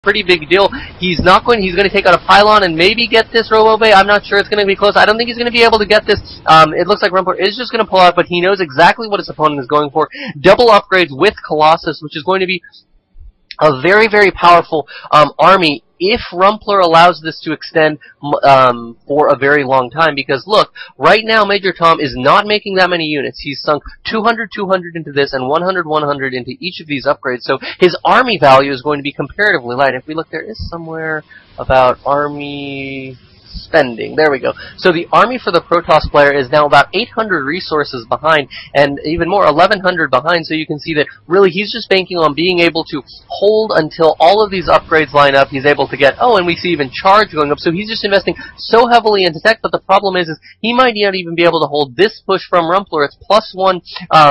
pretty big deal. He's going to take out a pylon and maybe get this Robo Bay. I'm not sure. It's going to be close. I don't think he's going to be able to get this. It looks like Rumpler is just going to pull out, but he knows exactly what his opponent is going for. Double upgrades with Colossus, which is going to be a very, very powerful army if Rumpler allows this to extend for a very long time. Because look, right now Major Tom is not making that many units. He's sunk 200 into this and 100 into each of these upgrades. So his army value is going to be comparatively light. If we look, there is somewhere about army spending. There we go. So the army for the Protoss player is now about 800 resources behind, and even more, 1100 behind. So you can see that really he's just banking on being able to hold until all of these upgrades line up. He's able to get, and we see even charge going up. So he's just investing so heavily into tech, but the problem is he might not even be able to hold this push from Rumpler. It's +1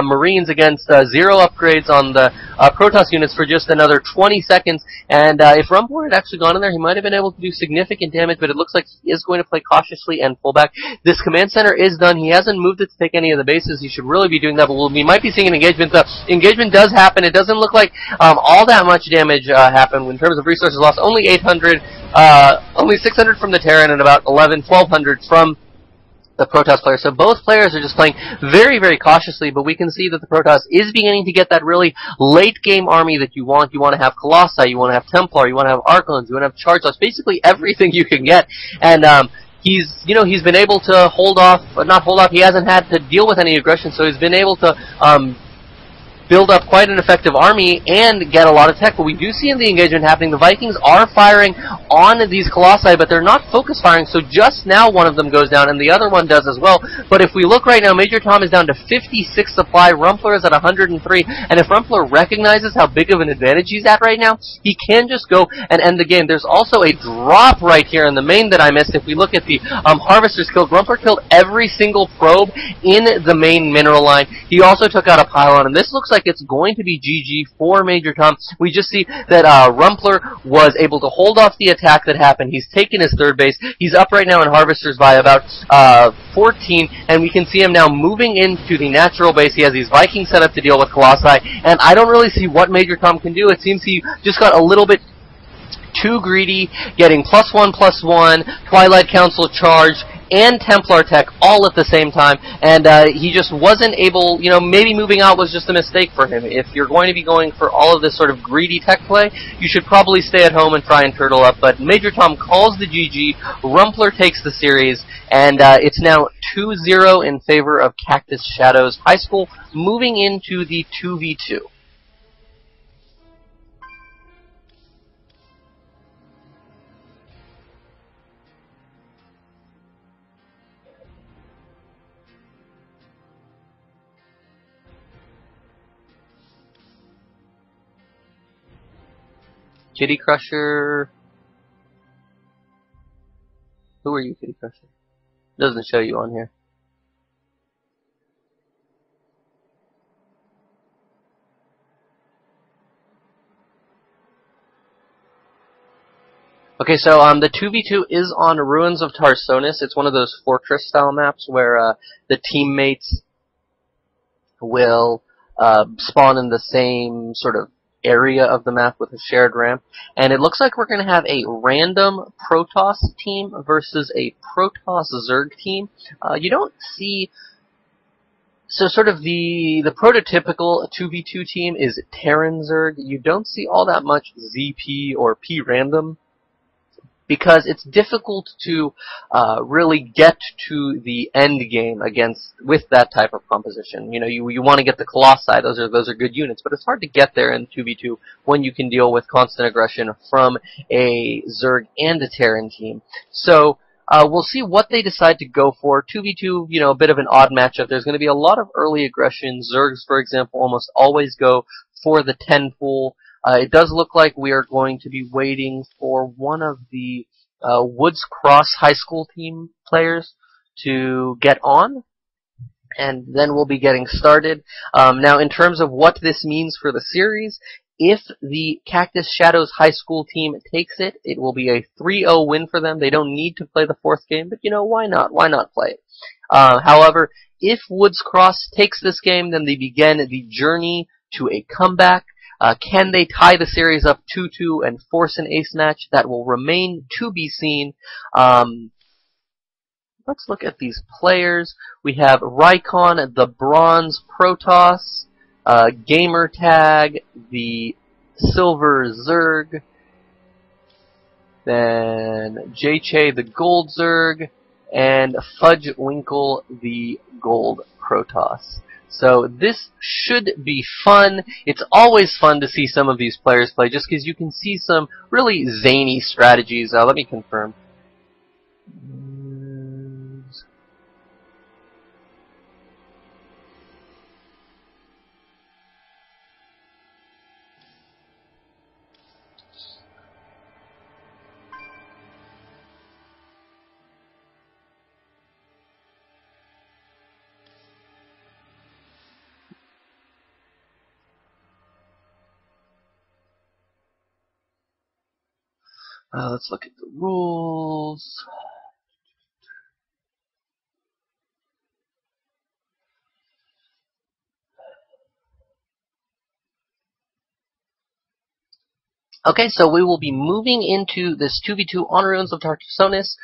Marines against 0 upgrades on the Protoss units for just another 20 seconds. And if Rumpler had actually gone in there, he might have been able to do significant damage, but it looks like he is going to play cautiously and pull back. This command center is done. He hasn't moved it to take any of the bases. He should really be doing that, but we might be seeing an engagement. The engagement does happen. It doesn't look like all that much damage happened in terms of resources lost. Only 800, only 600 from the Terran, and about 1200 from the Protoss player. So both players are just playing very, very cautiously, but we can see that the Protoss is beginning to get that really late game army that you want. You want to have Colossi, you want to have Templar, you want to have Archons, you want to have Charge Loss, basically everything you can get. And he's been able to hold off, not hold off, he hasn't had to deal with any aggression, so he's been able to build up quite an effective army and get a lot of tech. But we do see in the engagement happening, the Vikings are firing on these Colossi, but they're not focus firing, so just now one of them goes down, and the other one does as well. But if we look right now, Major Tom is down to 56 supply, Rumpler is at 103, and if Rumpler recognizes how big of an advantage he's at right now, he can just go and end the game. There's also a drop right here in the main that I missed. If we look at the Harvesters killed, Rumpler killed every single probe in the main mineral line. He also took out a pylon, and this looks like it's going to be GG for Major Tom. We just see that Rumpler was able to hold off the attack that happened. He's taken his third base. He's up right now in Harvesters by about 14, and we can see him now moving into the natural base. He has these Vikings set up to deal with Colossi, and I don't really see what Major Tom can do. It seems he just got a little bit too greedy, getting +1/+1, Twilight Council charge, and Templar tech all at the same time, and he just wasn't able, maybe moving out was just a mistake for him. If you're going to be going for all of this sort of greedy tech play, you should probably stay at home and try and turtle up. But Major Tom calls the GG, Rumpler takes the series, and it's now 2-0 in favor of Cactus Shadows High School, moving into the 2v2. Kitty Crusher. Who are you, Kitty Crusher? Doesn't show you on here. Okay, so the 2v2 is on Ruins of Tarsonis. It's one of those fortress-style maps where the teammates will spawn in the same sort of area of the map with a shared ramp, and it looks like we're going to have a random Protoss team versus a Protoss Zerg team. You don't see, so sort of the prototypical 2v2 team is Terran Zerg. You don't see all that much ZP or P random, because it's difficult to really get to the end game with that type of composition. You want to get the Colossi; those are good units, but it's hard to get there in 2v2 when you can deal with constant aggression from a Zerg and a Terran team. So we'll see what they decide to go for. 2v2, a bit of an odd matchup. There's going to be a lot of early aggression. Zergs, for example, almost always go for the 10 pool. It does look like we are going to be waiting for one of the Woods Cross High School team players to get on, and then we'll be getting started. Now, in terms of what this means for the series, if the Cactus Shadows High School team takes it, it will be a 3-0 win for them. They don't need to play the fourth game, but why not? Why not play it? However, if Woods Cross takes this game, then they begin the journey to a comeback. Can they tie the series up 2-2 and force an ace match? That will remain to be seen. Let's look at these players. We have Rykon, the Bronze Protoss, Gamertag, the Silver Zerg, then J-Che, the Gold Zerg, and Fudgewinkle, the Gold Protoss. So this should be fun. It's always fun to see some of these players play, just because you can see some really zany strategies. Let me confirm. Let's look at the rules. Okay, so we will be moving into this 2v2 on Ruins of Tarsonis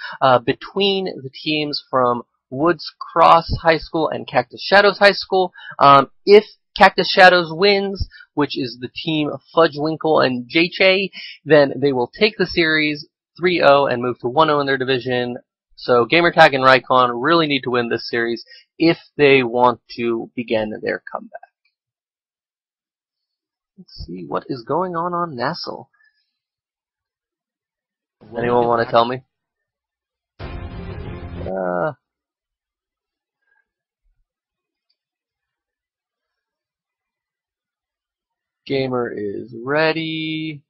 between the teams from Woods Cross High School and Cactus Shadows High School. If Cactus Shadows wins, which is the team of Fudgewinkle and J-Che, then they will take the series 3-0 and move to 1-0 in their division. So Gamertag and Rykon really need to win this series if they want to begin their comeback. Let's see what is going on Nassau. Anyone want to tell me? Gamer is ready.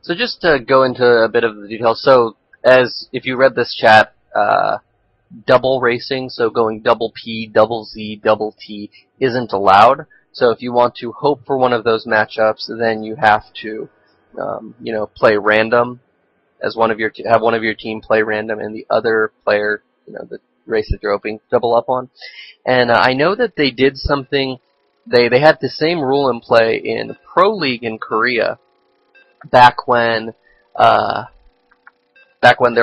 So just to go into a bit of the details. So as if you read this chat, double racing, so going double P, double Z, double T isn't allowed. So if you want to hope for one of those matchups, then you have to, play random as have one of your team play random, and the other player, the race that you're hoping double up on. And I know that they did something. They had the same rule in play in Pro League in Korea back when there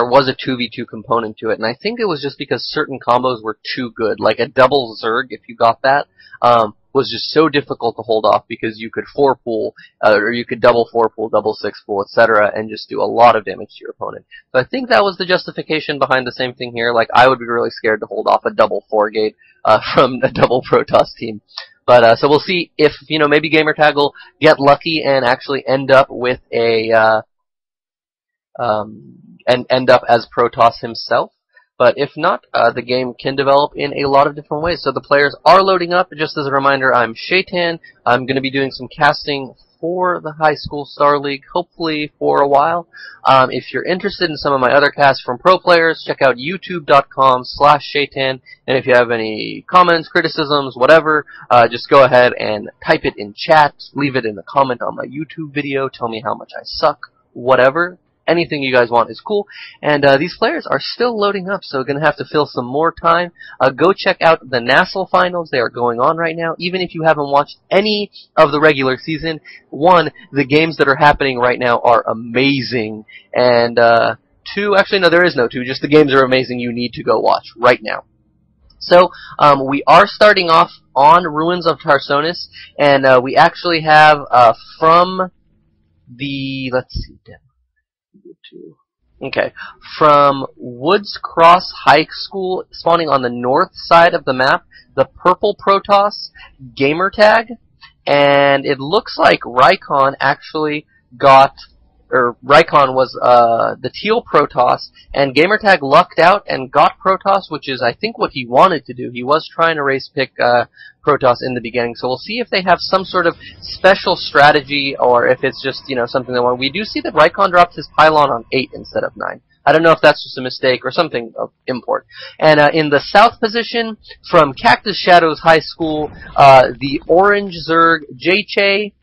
was a 2v2 component to it, and I think it was just because certain combos were too good. Like a double Zerg, if you got that, was just so difficult to hold off because you could 4-pool, or you could double 4-pool, double 6-pool, etc., and just do a lot of damage to your opponent. So I think that was the justification behind the same thing here. Like, I would be really scared to hold off a double 4-gate from a double Protoss team. But so we'll see if maybe Gamertag will get lucky and actually end up with a end up as Protoss himself. But if not, the game can develop in a lot of different ways. So the players are loading up. Just as a reminder, I'm Shaitan. I'm going to be doing some casting for the High School Star League, hopefully for a while. If you're interested in some of my other casts from pro players, check out youtube.com/Shaitan. And if you have any comments, criticisms, whatever, just go ahead and type it in chat. Leave it in the comment on my YouTube video. Tell me how much I suck. Whatever. Anything you guys want is cool. And these players are still loading up, so we're going to have to fill some more time. Go check out the Nassau finals. They are going on right now. Even if you haven't watched any of the regular season, one, the games that are happening right now are amazing. And two, actually no, there is no two. Just the games are amazing. You need to go watch right now. So we are starting off on Ruins of Tarsonis, and we actually have from the, let's see, okay, from Woods Cross High School, spawning on the north side of the map, the purple Protoss, Gamertag, and it looks like Rykon actually got, or Rykon was the teal Protoss, and Gamertag lucked out and got Protoss, which is I think what he wanted to do. He was trying to race pick Protoss in the beginning, so we'll see if they have some sort of special strategy, or if it's just something they want. We do see that Rykon dropped his pylon on 8 instead of 9. I don't know if that's just a mistake or something of import. And in the south position, from Cactus Shadows High School, the orange Zerg J-Che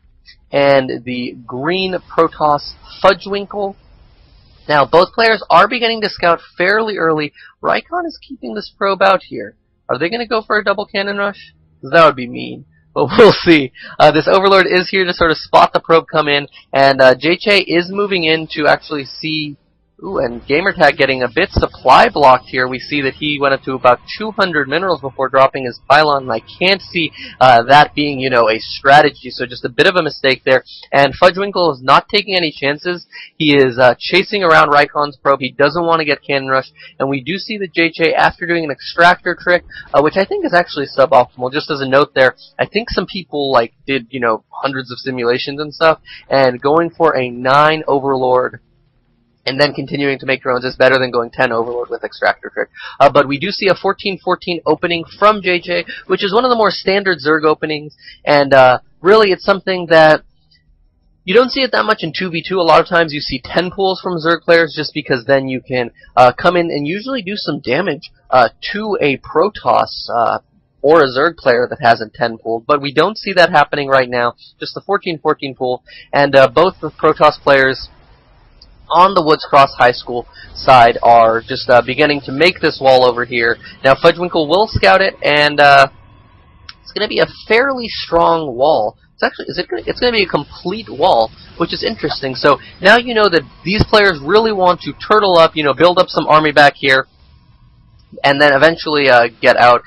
and the green Protoss Fudgewinkle. Now, both players are beginning to scout fairly early. Rykon is keeping this probe out here. Are they going to go for a double cannon rush? Because that would be mean. But we'll see. This Overlord is here to sort of spot the probe come in, and JJ is moving in to actually see. Ooh, and Gamertag getting a bit supply blocked here. We see that he went up to about 200 minerals before dropping his pylon, and I can't see that being, you know, a strategy, so just a bit of a mistake there. And Fudgewinkle is not taking any chances. He is chasing around Rykon's probe. He doesn't want to get cannon rushed, and we do see that JJ, after doing an extractor trick, which I think is actually suboptimal, just as a note there, I think some people, like, did, you know, hundreds of simulations and stuff, and going for a 9 Overlord and then continuing to make drones is better than going 10 Overlord with Extractor Trick. But we do see a 14-14 opening from JJ, which is one of the more standard Zerg openings, and really it's something that you don't see it that much in 2v2. A lot of times you see 10 pulls from Zerg players just because then you can come in and usually do some damage to a Protoss or a Zerg player that hasn't 10 pulled, but we don't see that happening right now. Just the 14-14 pull, and both the Protoss players on the Woods Cross High School side are just beginning to make this wall over here. Now Fudgewinkle will scout it, and it's going to be a fairly strong wall. It's actually, it's going to be a complete wall, which is interesting. So now you know that these players really want to turtle up, you know, build up some army back here, and then eventually get out.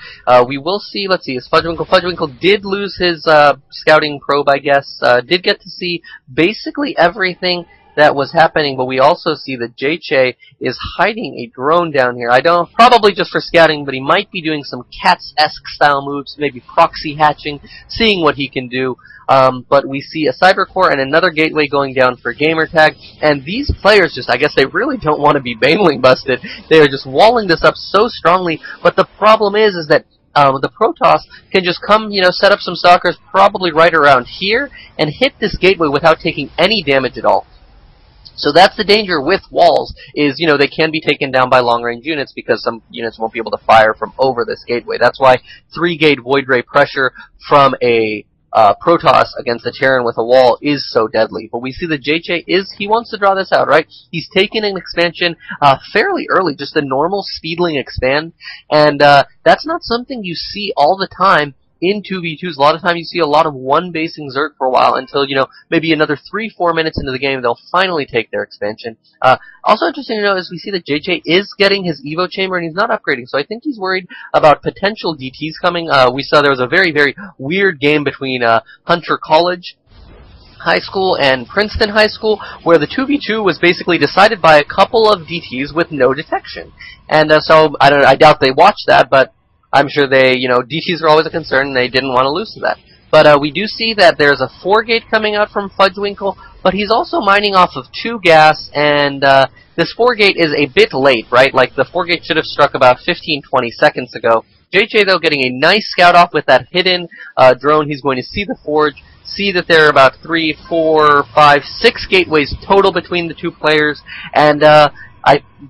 We will see, let's see, is Fudgewinkle. Fudgewinkle did lose his scouting probe, I guess. Did get to see basically everything that was happening, but we also see that JJ is hiding a drone down here. I don't, probably just for scouting, but he might be doing some Cats-esque style moves, maybe proxy hatching, seeing what he can do. But we see a Cybercore and another gateway going down for Gamertag, and these players just, I guess they really don't want to be Baneling busted. They are just walling this up so strongly, but the problem is that the Protoss can just come, you know, set up some stalkers probably right around here, and hit this gateway without taking any damage at all. So that's the danger with walls, is, you know, they can be taken down by long-range units because some units won't be able to fire from over this gateway. That's why 3-gate Void Ray pressure from a Protoss against a Terran with a wall is so deadly. But we see that JJ he wants to draw this out, right? He's taken an expansion fairly early, just a normal Speedling expand, and that's not something you see all the time in 2v2s. A lot of times you see a lot of one-basing Zerg for a while until, you know, maybe another 3-4 minutes into the game they'll finally take their expansion. Also interesting to know is we see that JJ is getting his Evo chamber and he's not upgrading, so I think he's worried about potential DTs coming. We saw there was a very, very weird game between Hunter College High School and Princeton High School, where the 2v2 was basically decided by a couple of DTs with no detection. And so I doubt they watched that, but I'm sure they, you know, DTs are always a concern, and they didn't want to lose to that. But we do see that there's a 4-gate coming out from Fudgewinkle, but he's also mining off of 2 gas, and this 4-gate is a bit late, right? Like, the 4-gate should have struck about 15-20 seconds ago. JJ, though, getting a nice scout off with that hidden drone. He's going to see the forge, see that there are about 3, 4, 5, 6 gateways total between the two players, and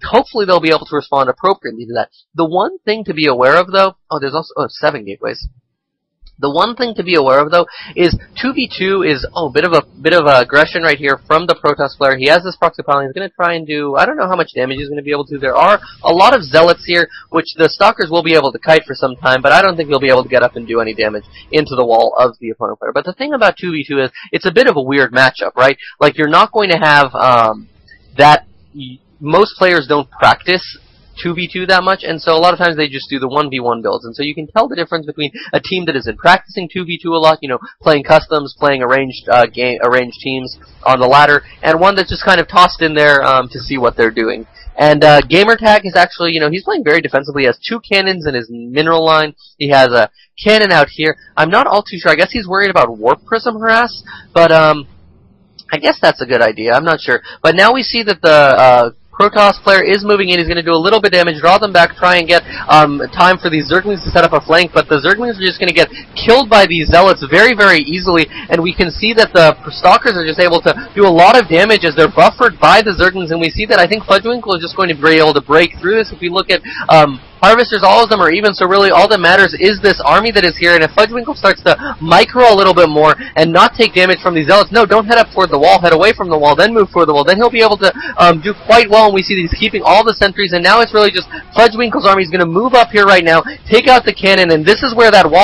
hopefully they'll be able to respond appropriately to that. The one thing to be aware of, though, there's also 7 gateways. The one thing to be aware of, though, is 2v2 is a bit of aggression right here from the Protoss player. He has this proxy pylon. He's going to try and do, I don't know how much damage he's going to be able to. There are a lot of zealots here, which the stalkers will be able to kite for some time, but I don't think he'll be able to get up and do any damage into the wall of the opponent player. But the thing about 2v2 is it's a bit of a weird matchup, right? Like, you're not going to have that. Most players don't practice 2v2 that much, and so a lot of times they just do the 1v1 builds. And so you can tell the difference between a team that has been practicing 2v2 a lot, you know, playing customs, playing arranged teams on the ladder, and one that's just kind of tossed in there to see what they're doing. And Gamertag is actually, you know, he's playing very defensively. He has 2 cannons in his mineral line. He has a cannon out here. I'm not all too sure. I guess he's worried about Warp Prism harass, but I guess that's a good idea. I'm not sure. But now we see that the Protoss player is moving in. He's going to do a little bit of damage, draw them back, try and get time for these Zerglings to set up a flank, but the Zerglings are just going to get killed by these Zealots very, very easily, and we can see that the Stalkers are just able to do a lot of damage as they're buffered by the Zerglings, and we see that I think Fudgewinkle is just going to be able to break through this. If we look at Harvesters, all of them are even, so really all that matters is this army that is here, and if Fudgewinkle starts to micro a little bit more and not take damage from these zealots, no, don't head up toward the wall, head away from the wall, then move toward the wall, then he'll be able to do quite well, and we see that he's keeping all the sentries, and now it's really just Fudgewinkle's army is going to move up here right now, take out the cannon, and this is where that wall